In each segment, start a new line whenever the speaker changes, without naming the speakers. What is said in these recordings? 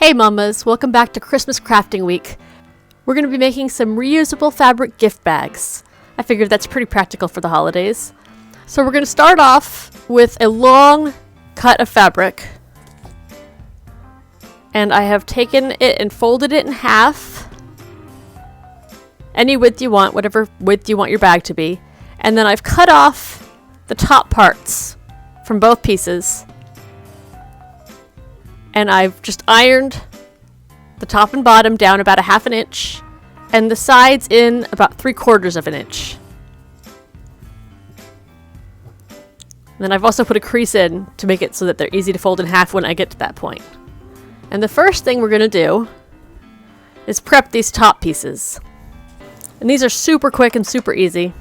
Hey mamas, welcome back to Christmas Crafting Week. We're going to be making some reusable fabric gift bags. I figured that's pretty practical for the holidays. So we're going to start off with a long cut of fabric. And I have taken it and folded it in half. Any width you want, whatever width you want your bag to be. And then I've cut off the top parts from both pieces. And I've just ironed the top and bottom down about 1/2 inch and the sides in about 3/4 of an inch. And then I've also put a crease in to make it so that they're easy to fold in half when I get to that point. And the first thing we're going to do is prep these top pieces. And these are super quick and super easy.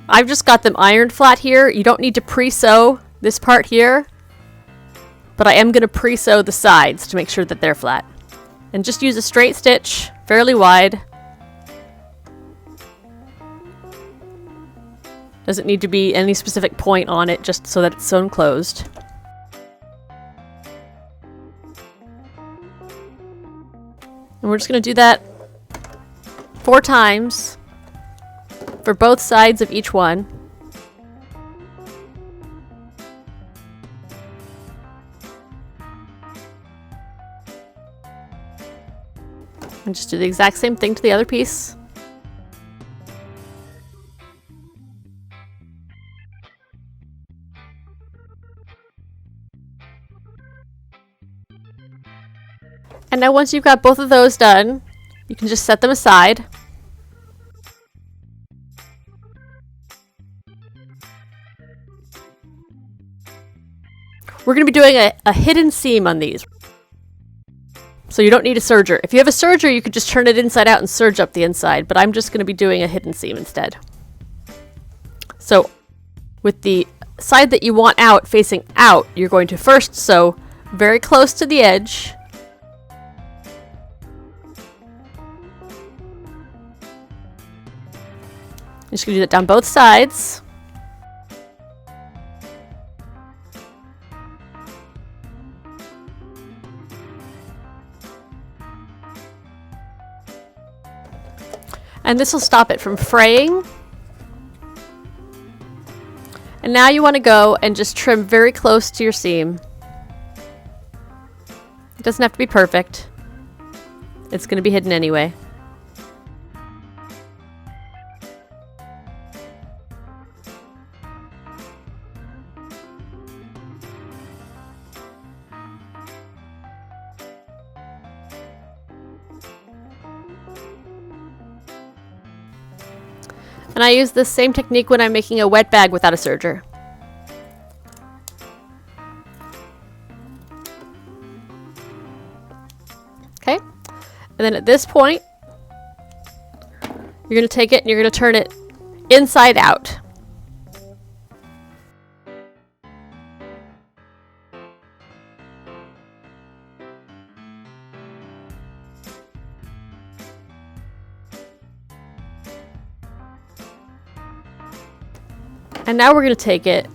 I've just got them ironed flat here. You don't need to pre-sew this part here, but I am going to pre-sew the sides to make sure that they're flat. And just use a straight stitch, fairly wide. Doesn't need to be any specific point on it, just so that it's sewn closed. And we're just going to do that 4 times for both sides of each one. And just do the exact same thing to the other piece. And now once you've got both of those done, you can just set them aside. We're going to be doing a hidden seam on these. So you don't need a serger. If you have a serger, you could just turn it inside out and serge up the inside, but I'm just going to be doing a hidden seam instead. So with the side that you want out facing out, you're going to first sew very close to the edge. I'm just going to do that down both sides. And this will stop it from fraying. And now you want to go and just trim very close to your seam. It doesn't have to be perfect. It's going to be hidden anyway. And I use this same technique when I'm making a wet bag without a serger. Okay, and then at this point, you're going to take it and you're going to turn it inside out. And now we're going to take it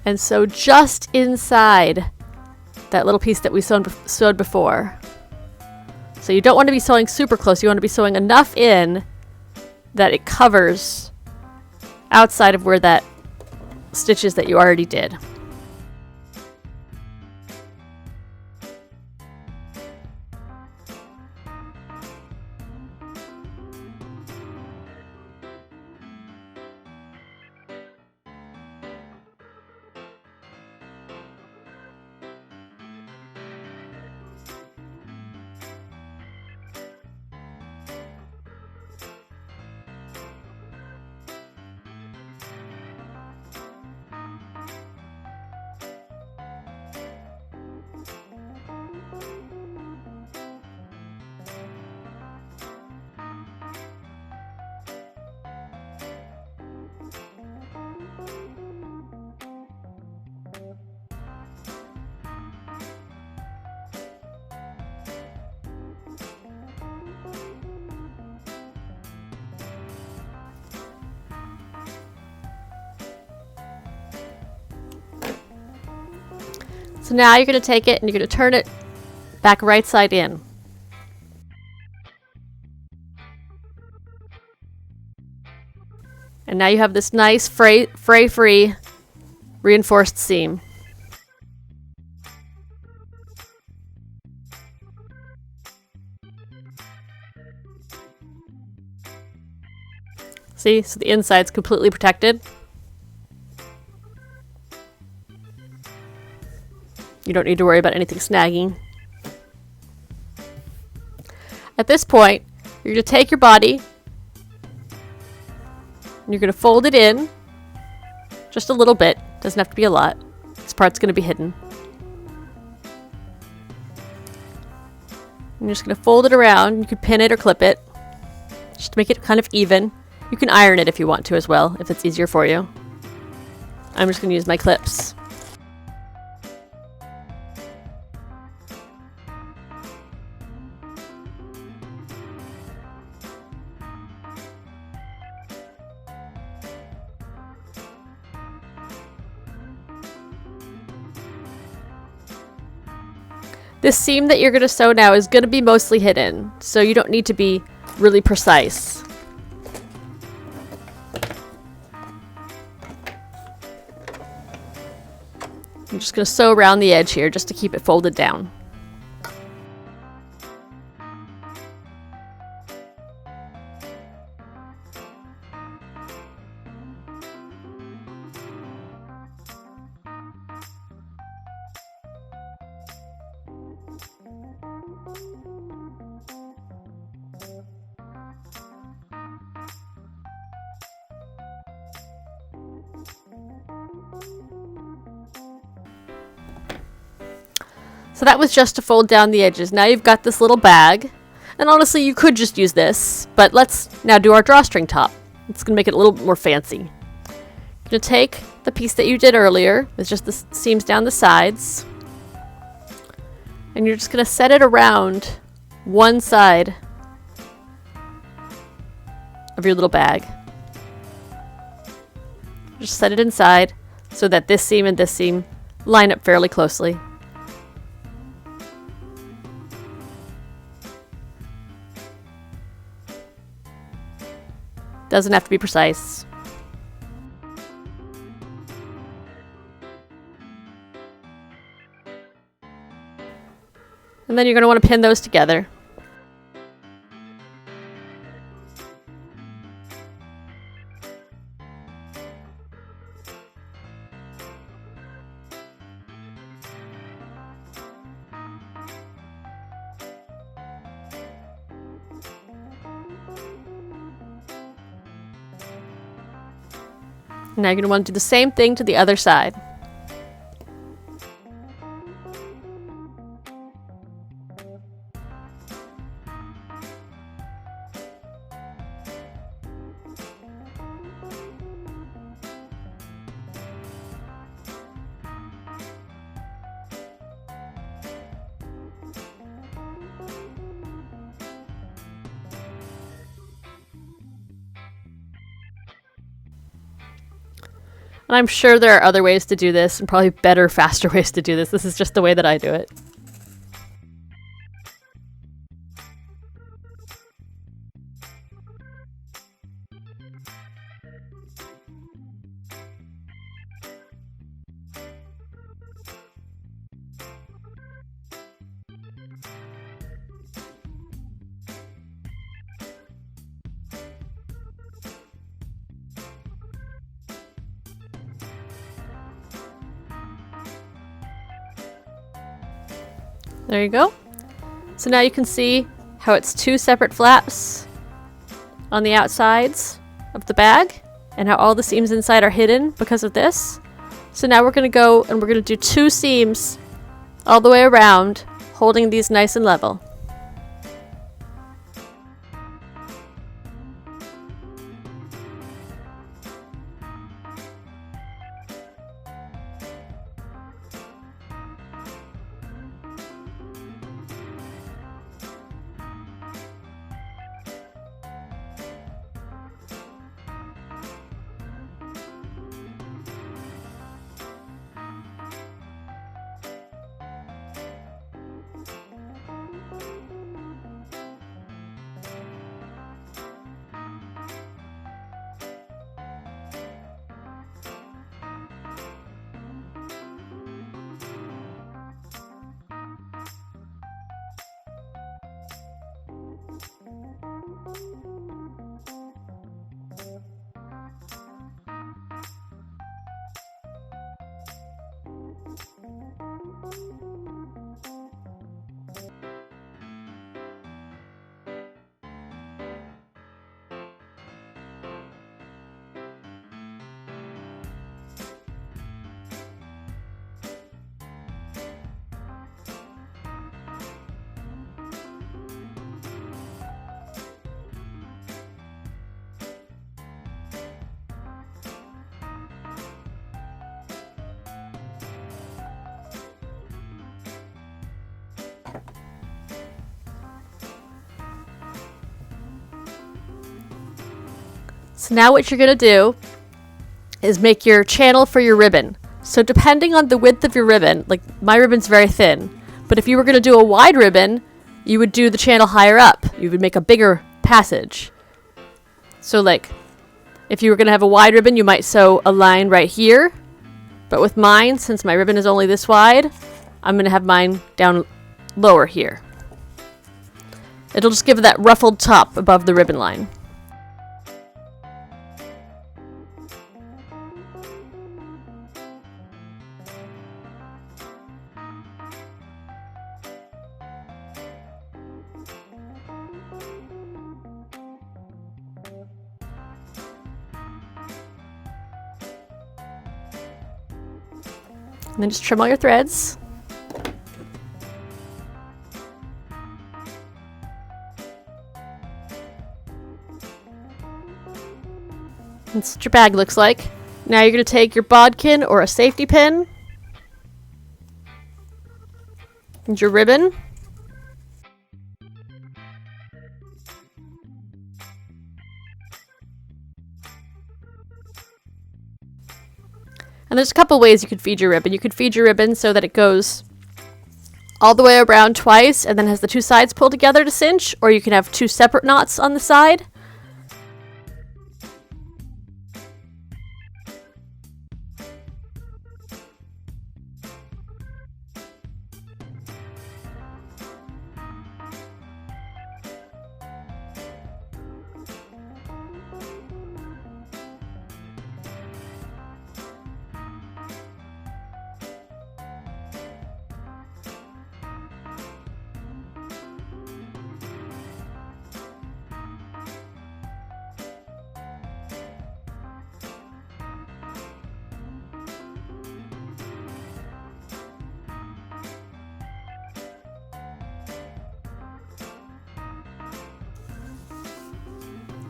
and sew just inside that little piece that we sewed before. So you don't want to be sewing super close. You want to be sewing enough in that it covers outside of where that stitch is that you already did. So now you're going to take it and you're going to turn it back right side in. And now you have this nice fray-free reinforced seam. See, so the inside's completely protected. You don't need to worry about anything snagging. At this point, you're going to take your body and you're going to fold it in just a little bit. Doesn't have to be a lot. This part's going to be hidden. I'm just going to fold it around. You could pin it or clip it just to make it kind of even. You can iron it if you want to as well, if it's easier for you. I'm just going to use my clips. This seam that you're going to sew now is going to be mostly hidden, so you don't need to be really precise. I'm just going to sew around the edge here just to keep it folded down. So that was just to fold down the edges. Now you've got this little bag. And honestly, you could just use this. But let's now do our drawstring top. It's going to make it a little bit more fancy. You're going to take the piece that you did earlier. It's just the seams down the sides. And you're just going to set it around one side of your little bag. Just set it inside so that this seam and this seam line up fairly closely. Doesn't have to be precise. And then you're going to want to pin those together. Now you're going to want to do the same thing to the other side. And I'm sure there are other ways to do this, and probably better, faster ways to do this. This is just the way that I do it. There you go. So now you can see how it's two separate flaps on the outsides of the bag and how all the seams inside are hidden because of this. So now we're going to go and we're going to do two seams all the way around, holding these nice and level. So now what you're going to do is make your channel for your ribbon. So depending on the width of your ribbon, like my ribbon's very thin, but if you were going to do a wide ribbon, you would do the channel higher up. You would make a bigger passage. So like, if you were going to have a wide ribbon, you might sew a line right here. But with mine, since my ribbon is only this wide, I'm going to have mine down lower here. It'll just give that ruffled top above the ribbon line. And then just trim all your threads. That's what your bag looks like. Now you're going to take your bodkin or a safety pin and your ribbon. And there's a couple ways you could feed your ribbon. You could feed your ribbon so that it goes all the way around twice and then has the two sides pulled together to cinch, or you can have two separate knots on the side.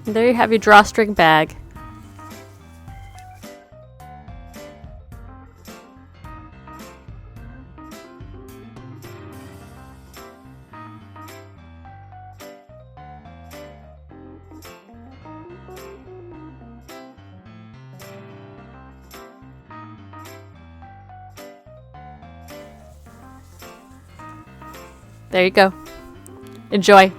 And there you have your drawstring bag. There you go. Enjoy.